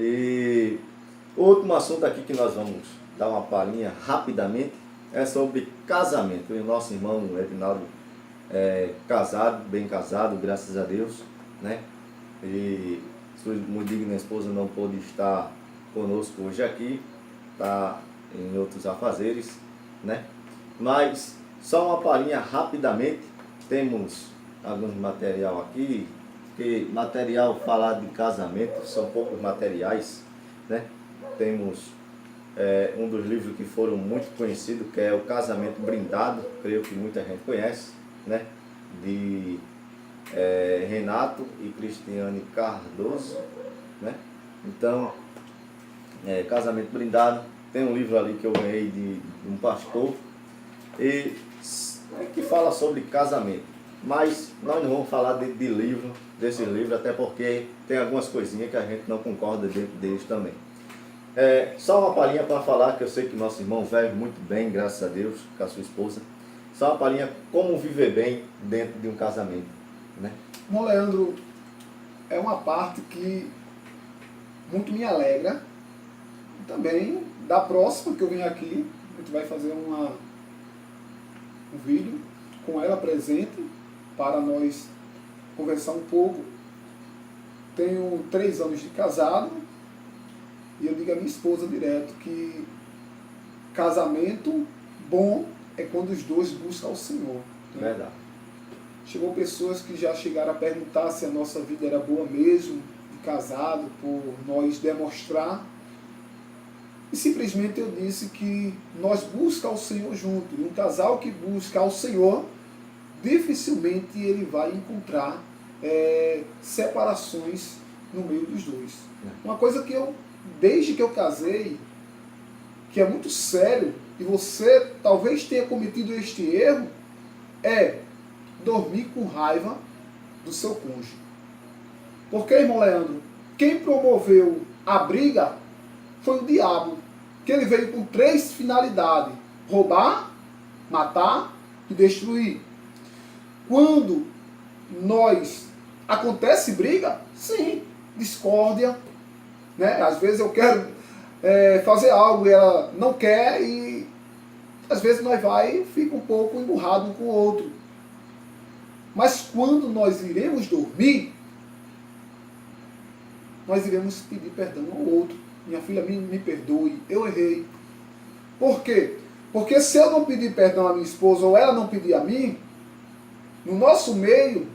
E o último assunto aqui que nós vamos dar uma palhinha rapidamente é sobre casamento. E o nosso irmão Edinaldo é casado, bem casado, graças a Deus, né? E sua muito digna esposa não pôde estar conosco hoje aqui, está em outros afazeres, né? Mas só uma palhinha rapidamente. Temos alguns material aqui, que material falar de casamento são poucos materiais, né? Temos um dos livros que foram muito conhecidos, que é o Casamento Brindado, creio que muita gente conhece, né? De Renato e Cristiane Cardoso, né? Então, Casamento Brindado. Tem um livro ali que eu ganhei de um pastor e que fala sobre casamento. Mas nós não vamos falar desse livro, até porque tem algumas coisinhas que a gente não concorda dentro deles também. Só uma palhinha para falar, que eu sei que nosso irmão vive muito bem, graças a Deus, com a sua esposa. Só uma palhinha como viver bem dentro de um casamento, né? Bom, Leandro, é uma parte que muito me alegra. E também, da próxima que eu venho aqui, a gente vai fazer um vídeo com ela presente, para nós conversar um pouco. Tenho 3 anos de casado, e eu digo à minha esposa direto que casamento bom é quando os dois buscam o Senhor. Né? Verdade. Chegou pessoas que já chegaram a perguntar se a nossa vida era boa mesmo, de casado, por nós demonstrar. E simplesmente eu disse que nós buscamos o Senhor junto. E um casal que busca ao Senhor, dificilmente ele vai encontrar separações no meio dos dois. Uma coisa que eu, desde que eu casei, que é muito sério, e você talvez tenha cometido este erro, é dormir com raiva do seu cônjuge. Porque, irmão Leandro, quem promoveu a briga foi o diabo, que ele veio com 3 finalidades: roubar, matar e destruir. Quando acontece briga, sim, discórdia, né? Às vezes eu quero fazer algo e ela não quer, e às vezes nós vai e fica um pouco emburrado um com o outro. Mas quando nós iremos dormir, nós iremos pedir perdão ao outro. Minha filha, me perdoe, eu errei. Por quê? Porque se eu não pedir perdão à minha esposa, ou ela não pedir a mim, no nosso meio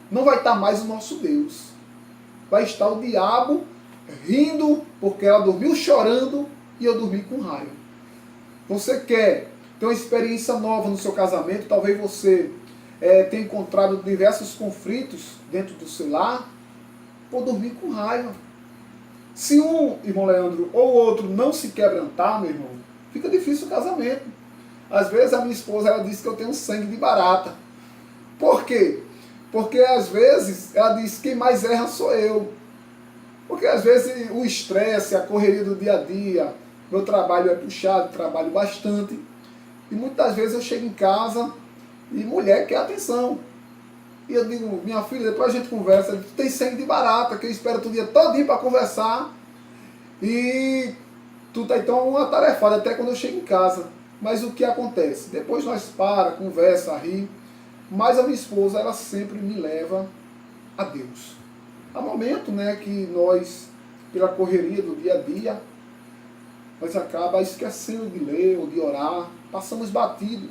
não vai estar mais o nosso Deus. Vai estar o diabo rindo porque ela dormiu chorando e eu dormi com raiva. Você quer ter uma experiência nova no seu casamento? Talvez você tenha encontrado diversos conflitos dentro do seu lar por dormir com raiva. Se um, irmão Leandro, ou outro não se quebrantar, meu irmão, fica difícil o casamento. Às vezes a minha esposa, ela diz que eu tenho sangue de barata. Por quê? Porque às vezes ela diz que quem mais erra sou eu. Porque às vezes o estresse, a correria do dia a dia, meu trabalho é puxado, trabalho bastante. E muitas vezes eu chego em casa e mulher quer atenção. E eu digo, minha filha, depois a gente conversa, tu tem sangue de barata, que eu espero tu o dia todinho para conversar. E tu tá então atarefado até quando eu chego em casa. Mas o que acontece? Depois nós conversa, ri. Mas a minha esposa, ela sempre me leva a Deus. Há momento, né, que nós, pela correria do dia a dia, nós acaba esquecendo de ler ou de orar, passamos batido.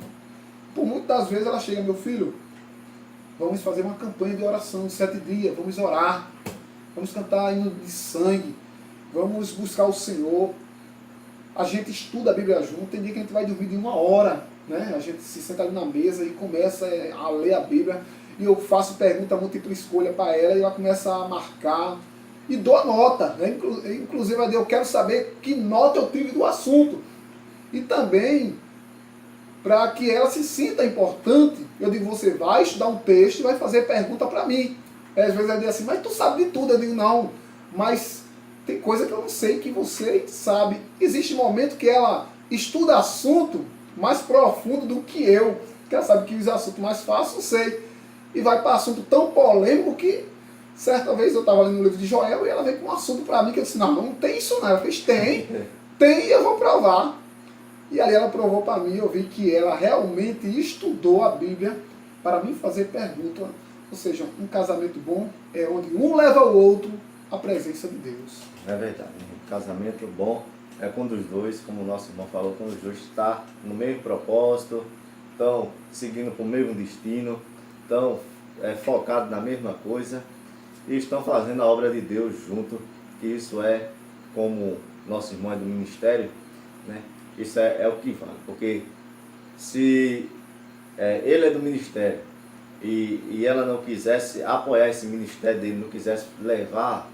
Por muitas vezes ela chega, meu filho, vamos fazer uma campanha de oração de 7 dias, vamos orar, vamos cantar hino de sangue, vamos buscar o Senhor. A gente estuda a Bíblia junto, tem dia que a gente vai dormir de 1 hora, né? A gente se senta ali na mesa e começa a ler a Bíblia, e eu faço pergunta múltipla escolha para ela, e ela começa a marcar, e dou a nota, né? Inclusive eu quero saber que nota eu tive do assunto, e também para que ela se sinta importante. Eu digo, você vai estudar um texto e vai fazer pergunta para mim. Às vezes ela diz assim, mas tu sabe de tudo. Eu digo, não, mas tem coisa que eu não sei que você sabe. Existe momento que ela estuda assunto mais profundo do que eu, que ela sabe que os assuntos mais fáceis eu sei, e vai para assunto tão polêmico que Certa vez eu estava lendo no livro de Joel e ela veio com um assunto para mim que eu disse, não, não tem isso não. Ela fez, tem e eu vou provar. E ali ela provou para mim, eu vi que ela realmente estudou a Bíblia para me fazer pergunta. Ou seja, um casamento bom é onde um leva o outro à presença de Deus. É verdade. Um casamento bom é quando os dois, como o nosso irmão falou, quando os dois estão no mesmo propósito, estão seguindo para o mesmo destino, estão focados na mesma coisa e estão fazendo a obra de Deus junto, que isso é, como nosso irmão é do ministério, né? Isso é o que vale, porque se ele é do ministério e ela não quisesse apoiar esse ministério dele, não quisesse levar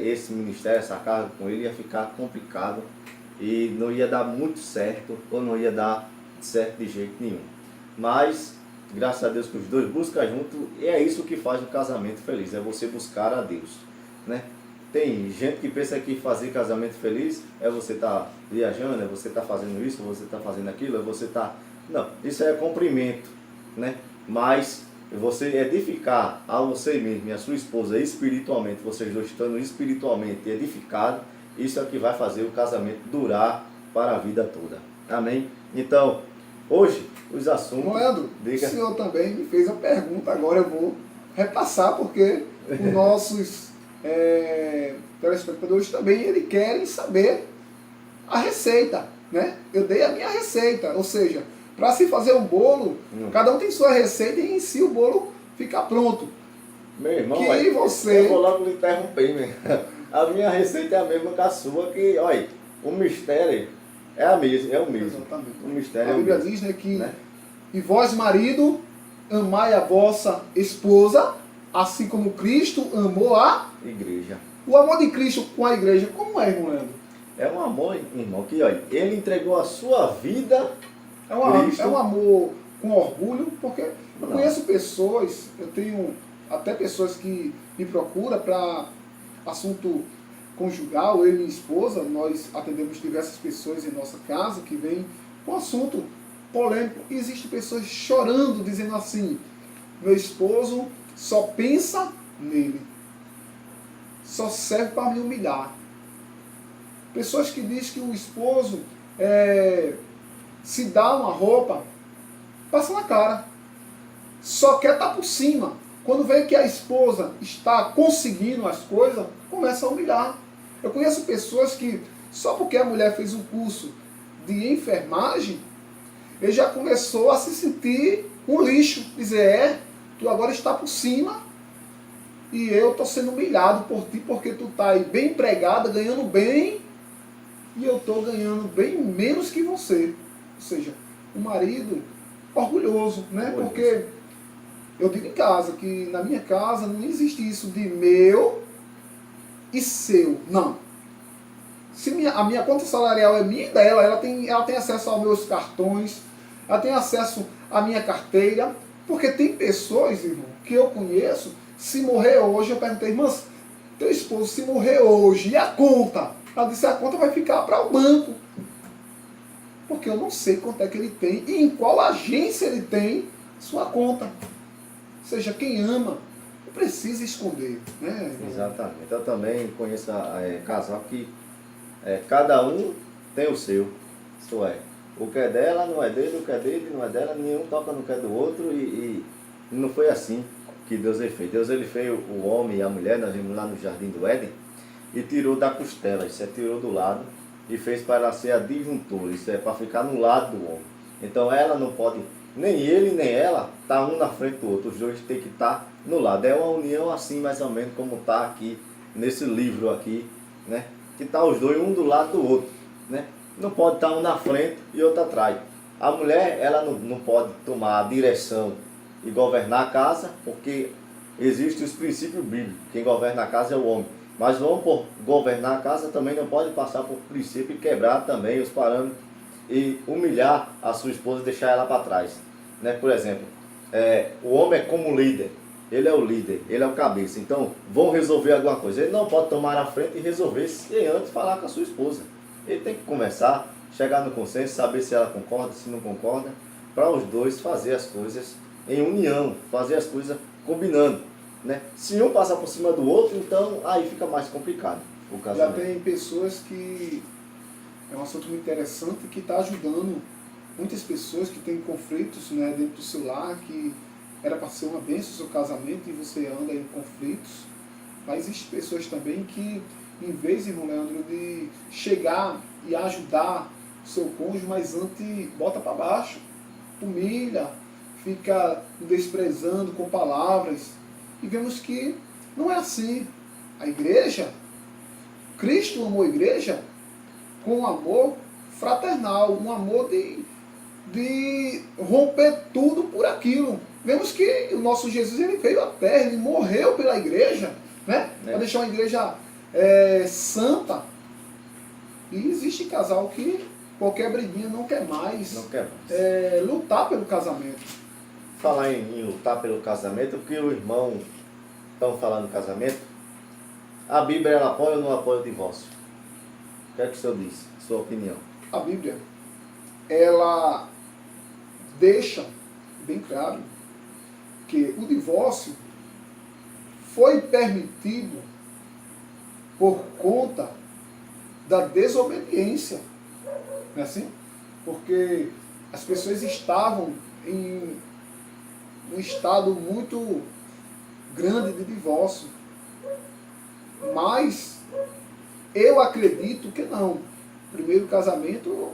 esse ministério, essa carga com ele, ia ficar complicado e não ia dar muito certo, ou não ia dar certo de jeito nenhum. Mas, graças a Deus que os dois buscam junto, e é isso que faz um casamento feliz, é você buscar a Deus, né? Tem gente que pensa que fazer casamento feliz é você estar viajando, é você estar fazendo isso, você estar fazendo aquilo, é você estar... Não, isso é cumprimento, né? Mas você edificar a você mesmo e a sua esposa espiritualmente, vocês dois estando espiritualmente edificados, isso é o que vai fazer o casamento durar para a vida toda. Amém? Então, hoje, os assuntos... Leandro, o senhor também me fez a pergunta, agora eu vou repassar, porque os nossos telespectadores também eles querem saber a receita, né? Eu dei a minha receita, ou seja, para se fazer um bolo, cada um tem sua receita e em si o bolo fica pronto. Meu irmão, que você... eu vou logo lhe interromper, mesmo. A minha receita é a mesma que a sua, que, olha, o mistério é o mesmo. Exatamente. O mistério a Bíblia diz, né, que e vós, marido, amai a vossa esposa, assim como Cristo amou a igreja. O amor de Cristo com a igreja, como é, irmão Leandro? É um amor, irmão, que olha, ele entregou a sua vida. É um amor com orgulho, porque eu conheço pessoas, eu tenho até pessoas que me procuram para assunto conjugal, eu e minha esposa, nós atendemos diversas pessoas em nossa casa que vêm com assunto polêmico. E existem pessoas chorando, dizendo assim, meu esposo só pensa nele, só serve para me humilhar. Pessoas que dizem que o esposo se dá uma roupa, passa na cara, só quer estar por cima. Quando vê que a esposa está conseguindo as coisas, começa a humilhar. Eu conheço pessoas que, só porque a mulher fez um curso de enfermagem, ele já começou a se sentir um lixo. Dizer, tu agora está por cima e eu estou sendo humilhado por ti, porque tu está aí bem empregada, ganhando bem, e eu estou ganhando bem menos que você. Ou seja, o marido orgulhoso, né? Porque eu digo em casa que na minha casa não existe isso de meu e seu. Não. Se a minha conta salarial é minha e dela, ela tem acesso aos meus cartões, ela tem acesso à minha carteira, porque tem pessoas, irmão, que eu conheço, se morrer hoje, eu perguntei, irmãs, teu esposo se morrer hoje, e a conta? Ela disse, a conta vai ficar para o banco. Porque eu não sei quanto é que ele tem e em qual agência ele tem sua conta. Ou seja, quem ama não precisa esconder, né? Exatamente. Eu também conheço casal que cada um tem o seu. Isso é, o que é dela não é dele, o que é dele não é dela, nenhum toca no que é do outro e não foi assim que Deus ele fez. Deus ele fez o homem e a mulher, nós vimos lá no Jardim do Éden, e tirou da costela, isso tirou do lado e fez para ela ser a disjuntora, isso é para ficar no lado do homem. Então ela não pode, nem ele nem ela, tá um na frente do outro, os dois tem que estar no lado. É uma união assim mais ou menos como está aqui nesse livro aqui, né? Que tá os dois um do lado do outro, né? Não pode estar um na frente e outro atrás. A mulher, ela não pode tomar a direção e governar a casa, porque existem os princípios bíblicos. Quem governa a casa é o homem. Mas vamos por governar a casa também não pode passar por princípio e quebrar também os parâmetros e humilhar a sua esposa e deixar ela para trás, né? Por exemplo, o homem é como líder, ele é o líder, ele é o cabeça, então vão resolver alguma coisa, ele não pode tomar a frente e resolver sem antes falar com a sua esposa. Ele tem que conversar, chegar no consenso, saber se ela concorda, se não concorda, para os dois fazer as coisas em união, fazer as coisas combinando. né? Se um passar por cima do outro, então aí fica mais complicado o Já casamento. tem pessoas que... É um assunto muito interessante que está ajudando muitas pessoas que têm conflitos, né, dentro do seu lar, que era para ser uma bênção o seu casamento e você anda em conflitos. Mas existem pessoas também que, em vez, irmão Leandro, de chegar e ajudar o seu cônjuge, mas antes bota para baixo, humilha, fica desprezando com palavras. E vemos que não é assim. A igreja, Cristo amou a igreja com um amor fraternal, um amor de romper tudo por aquilo. Vemos que o nosso Jesus, ele veio à terra, ele morreu pela igreja, né? Para deixar uma igreja santa. E existe casal que qualquer briguinha não quer mais, Não quer mais. Lutar pelo casamento. Falar em lutar pelo casamento, porque o irmão estão falando de casamento, a Bíblia ela apoia ou não apoia o divórcio? O que é que o senhor diz? Sua opinião. A Bíblia, ela deixa bem claro que o divórcio foi permitido por conta da desobediência, não é assim? Porque as pessoas estavam em um estado muito grande de divórcio. Mas eu acredito que não. O primeiro casamento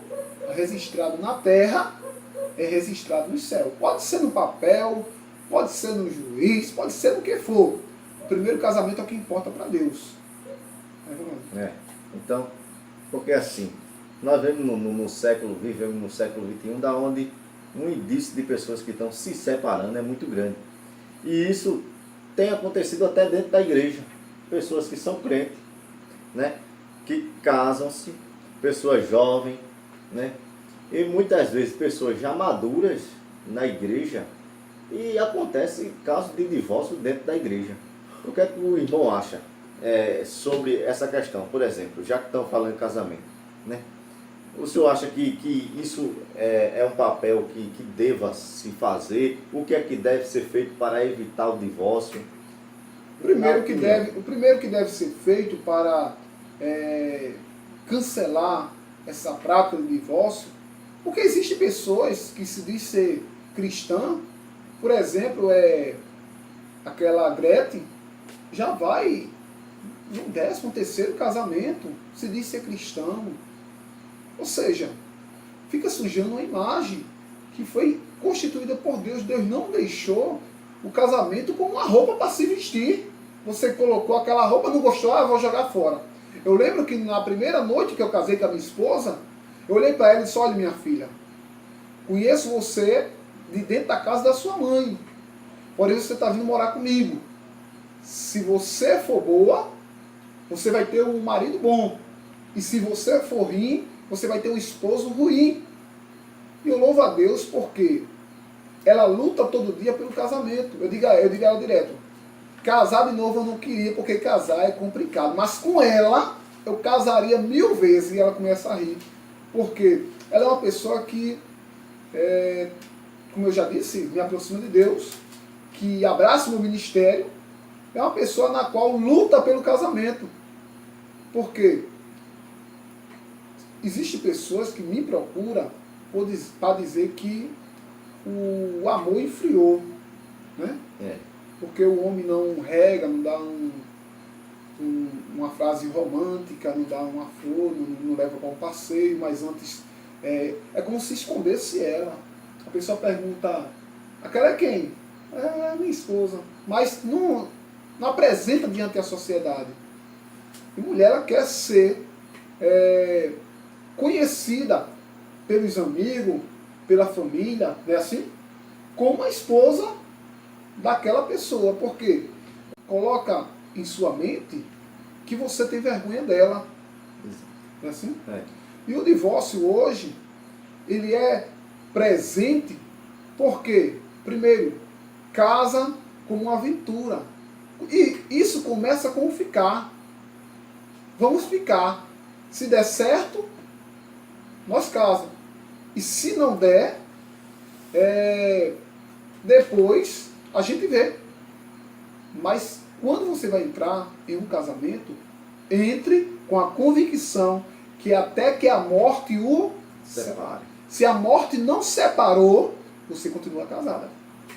registrado na terra é registrado no céu. Pode ser no papel, pode ser no juiz, pode ser no que for. O primeiro casamento é o que importa para Deus. Então, porque assim, nós vivemos vivemos no século XXI, da onde um indício de pessoas que estão se separando é muito grande. E isso tem acontecido até dentro da igreja. Pessoas que são crentes, né? Que casam-se, pessoas jovens, né? E muitas vezes pessoas já maduras na igreja, e acontece casos de divórcio dentro da igreja. O que é que o irmão acha sobre essa questão? Por exemplo, já que estão falando em casamento, né? O senhor acha que isso é um papel que deva se fazer? O que é que deve ser feito para evitar o divórcio? O primeiro que deve ser feito para cancelar essa prática de divórcio, porque existem pessoas que se diz ser cristã, por exemplo, aquela Gretchen, já vai no 13º casamento, se diz ser cristão. Ou seja, fica sujando uma imagem que foi constituída por Deus. Deus não deixou o casamento como uma roupa para se vestir. Você colocou aquela roupa, não gostou, eu vou jogar fora. Eu lembro que na primeira noite que eu casei com a minha esposa, eu olhei para ela e disse: olha, minha filha, conheço você de dentro da casa da sua mãe, por isso você está vindo morar comigo. Se você for boa, você vai ter um marido bom. E se você for ruim, você vai ter um esposo ruim. E eu louvo a Deus porque ela luta todo dia pelo casamento. Eu digo a ela direto: casar de novo eu não queria, porque casar é complicado. Mas com ela, eu casaria 1000 vezes. E ela começa a rir. Porque ela é uma pessoa que, como eu já disse, me aproxima de Deus, que abraça o meu ministério. É uma pessoa na qual luta pelo casamento. Por quê? Existem pessoas que me procuram para dizer que o amor enfriou, né? Porque o homem não rega, não dá uma frase romântica, não dá uma flor, não leva para um passeio, mas antes é como se escondesse ela. A pessoa pergunta: aquela é quem? É minha esposa. Mas não apresenta diante da sociedade. E mulher, ela quer ser conhecida pelos amigos, pela família, não é assim? Como a esposa daquela pessoa. Porque coloca em sua mente que você tem vergonha dela. Não é assim? E o divórcio hoje, ele é presente porque, primeiro, casa como uma aventura. E isso começa com o ficar. Vamos ficar. Se der certo, nós casamos. E se não der, depois a gente vê. Mas quando você vai entrar em um casamento, entre com a convicção que até que a morte o separe. Se a morte não separou, você continua casada.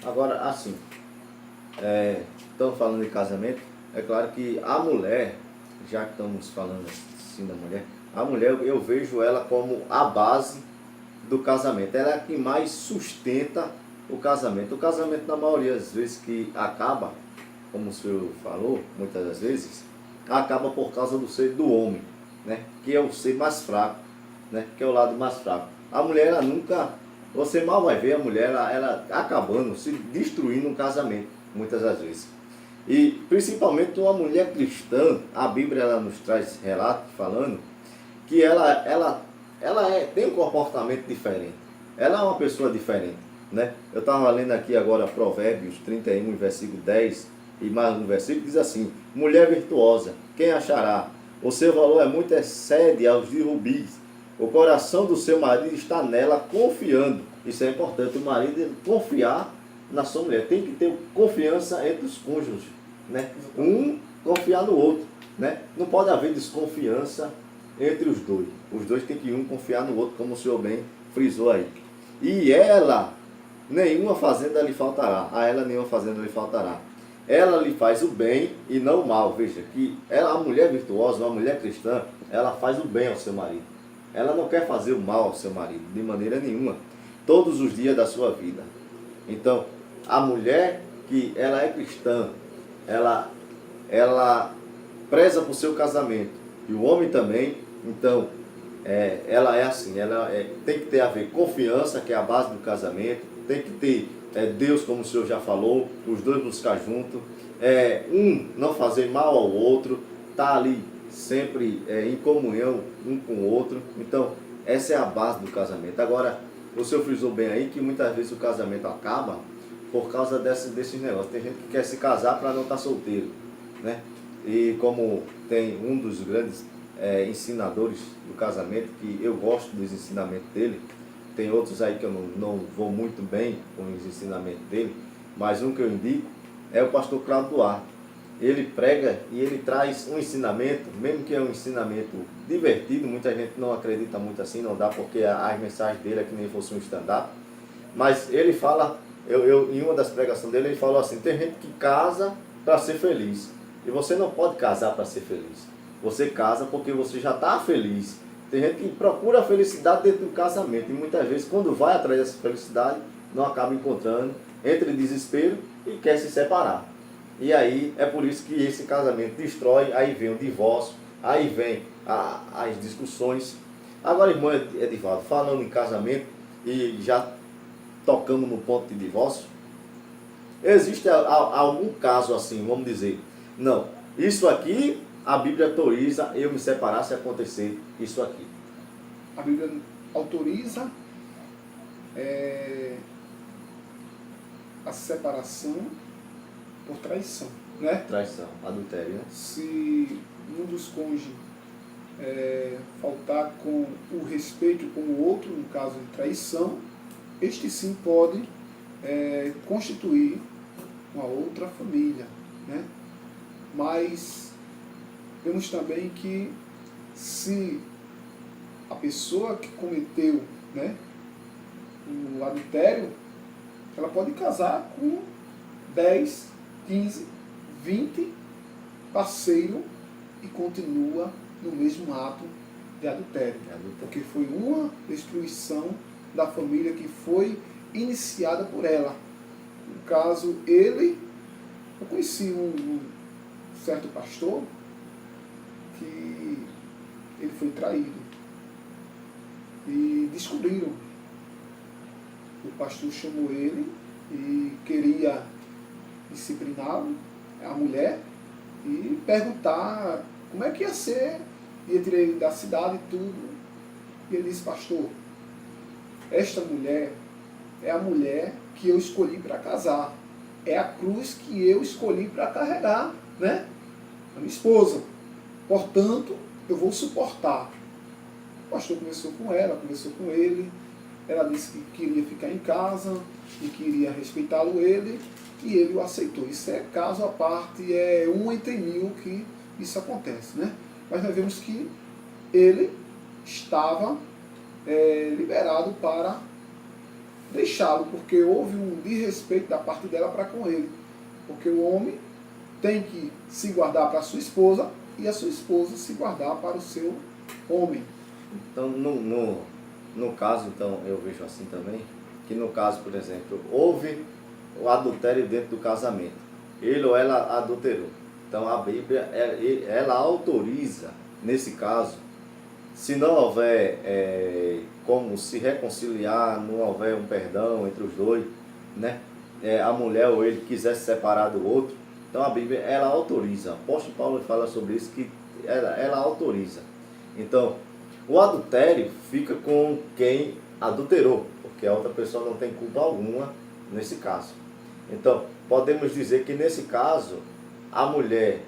Agora, assim, estamos falando de casamento, é claro que a mulher, já que estamos falando assim da mulher, a mulher eu vejo ela como a base do casamento. Ela é a que mais sustenta o casamento. O casamento, na maioria das vezes, que acaba, como o senhor falou, muitas das vezes, acaba por causa do ser do homem, né? Que é o ser mais fraco, né? Que é o lado mais fraco. A mulher, ela nunca, você mal vai ver a mulher, ela acabando, se destruindo um casamento, muitas das vezes. E principalmente uma mulher cristã, a Bíblia ela nos traz relatos falando que ela tem um comportamento diferente. Ela é uma pessoa diferente, né? Eu estava lendo aqui agora Provérbios 31, versículo 10, e mais um versículo, diz assim: mulher virtuosa, quem achará? O seu valor é muito excede aos de rubis. O coração do seu marido está nela confiando. Isso é importante, o marido confiar na sua mulher. Tem que ter confiança entre os cônjuges, né? Um confiar no outro, né? Não pode haver desconfiança entre os dois. Os dois têm que um confiar no outro, como o senhor bem frisou aí. E ela, nenhuma fazenda lhe faltará. A ela nenhuma fazenda lhe faltará. Ela lhe faz o bem e não o mal. Veja que ela, a mulher virtuosa, uma mulher cristã, ela faz o bem ao seu marido. Ela não quer fazer o mal ao seu marido, de maneira nenhuma, todos os dias da sua vida. Então, a mulher que ela é cristã, ela preza por seu casamento, e o homem também. Então, ela é assim, tem que ter a ver confiança, que é a base do casamento, tem que ter Deus, como o senhor já falou, os dois buscar junto, um não fazer mal ao outro, tá ali sempre em comunhão um com o outro. Então, essa é a base do casamento. Agora, o senhor frisou bem aí que muitas vezes o casamento acaba por causa desses negócios. Tem gente que quer se casar para não estar solteiro, né? E como tem um dos grandes ensinadores do casamento, que eu gosto dos ensinamentos dele, tem outros aí que eu não vou muito bem com os ensinamentos dele, mas um que eu indico é o pastor Cláudio Duarte. Ele prega e ele traz um ensinamento, mesmo que é um ensinamento divertido, muita gente não acredita muito assim, não dá, porque as mensagens dele é que nem fosse um stand-up, mas ele fala, em uma das pregações dele, ele falou assim: tem gente que casa para ser feliz, e você não pode casar para ser feliz, você casa porque você já está feliz. Tem gente que procura a felicidade dentro do casamento, e muitas vezes, quando vai atrás dessa felicidade, não acaba encontrando, entra em desespero e quer se separar. E aí é por isso que esse casamento destrói, aí vem o divórcio, aí vem as discussões. Agora, irmão Edivaldo, falando em casamento, e já tocamos no ponto de divórcio, existe algum caso assim, vamos dizer, não, isso aqui a Bíblia autoriza eu me separar se acontecer isso aqui? A Bíblia autoriza a separação por traição, né? Traição, adultério, né? Se um dos cônjuges faltar com o respeito com o outro, no caso de traição, este sim pode constituir uma outra família, né? Mas vemos também que se a pessoa que cometeu, né, o adultério, ela pode casar com 10, 15, 20 parceiros e continua no mesmo ato de adultério. Porque foi uma destruição da família que foi iniciada por ela. No caso, eu conheci um certo pastor que ele foi traído. E descobriram. O pastor chamou ele e queria discipliná-lo, a mulher, e perguntar como é que ia ser, ia tirar ele da cidade e tudo. E ele disse: pastor, esta mulher é a mulher que eu escolhi para casar, é a cruz que eu escolhi para carregar, né? A minha esposa. Portanto, eu vou suportar. O pastor conversou com ela, conversou com ele, ela disse que queria ficar em casa e queria respeitá-lo ele, e ele o aceitou. Isso é caso à parte, é 1 entre 1000 que isso acontece, né? Mas nós vemos que ele estava liberado para deixá-lo, porque houve um desrespeito da parte dela para com ele. Porque o homem tem que se guardar para a sua esposa e a sua esposa se guardar para o seu homem. Então, no caso, então, eu vejo assim também, que no caso, por exemplo, houve o adultério dentro do casamento. Ele ou ela adulterou. Então, a Bíblia, ela autoriza, nesse caso, se não houver como se reconciliar, não houver um perdão entre os dois, né? A mulher ou ele quiser se separar do outro, então a Bíblia, ela autoriza. O apóstolo Paulo fala sobre isso, que ela autoriza. Então, o adultério fica com quem adulterou, porque a outra pessoa não tem culpa alguma nesse caso. Então, podemos dizer que nesse caso, a mulher,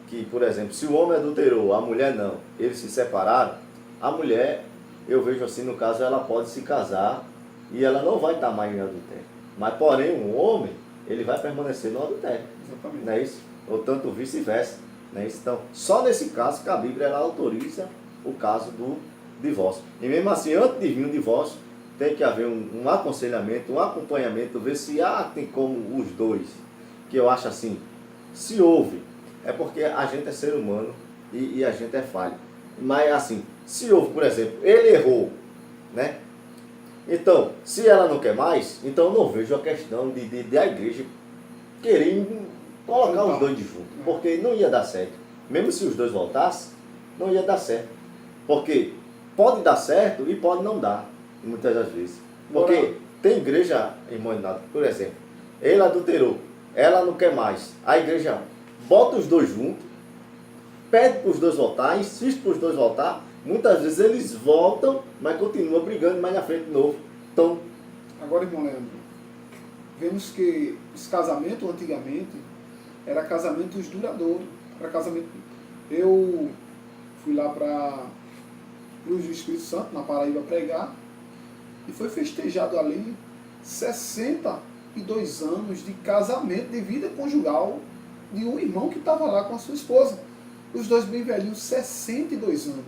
que por exemplo, se o homem adulterou, a mulher não, eles se separaram, a mulher, eu vejo assim, no caso, ela pode se casar e ela não vai estar mais em adultério. Mas, porém, um homem, ele vai permanecer no adultério. Exatamente. Não é isso? Ou tanto vice-versa. Não é isso? Então, só nesse caso que a Bíblia ela autoriza o caso do divórcio. E mesmo assim, antes de vir um divórcio, tem que haver um aconselhamento, um acompanhamento, ver se tem como os dois, que eu acho assim, se houve, é porque a gente é ser humano e a gente é falho. Mas assim, se houve, por exemplo, ele errou, né? Então, se ela não quer mais, então eu não vejo a questão de a igreja querer colocar os dois de junto, porque não ia dar certo. Mesmo se os dois voltassem, não ia dar certo. Porque pode dar certo e pode não dar, muitas das vezes. Porque tem igreja, irmão Renato, por exemplo, ele adulterou, ela não quer mais. A igreja bota os dois juntos, pede para os dois voltar, insiste para os dois voltar. Muitas vezes eles voltam, mas continuam brigando mais na frente de novo. Então, agora, irmão Leandro, vemos que os casamentos antigamente eram casamentos duradouros. Era casamento. Eu fui lá para Cruz do Espírito Santo, na Paraíba, pregar, e foi festejado ali 62 anos de casamento, de vida conjugal, de um irmão que estava lá com a sua esposa. Os dois bem velhinhos, 62 anos.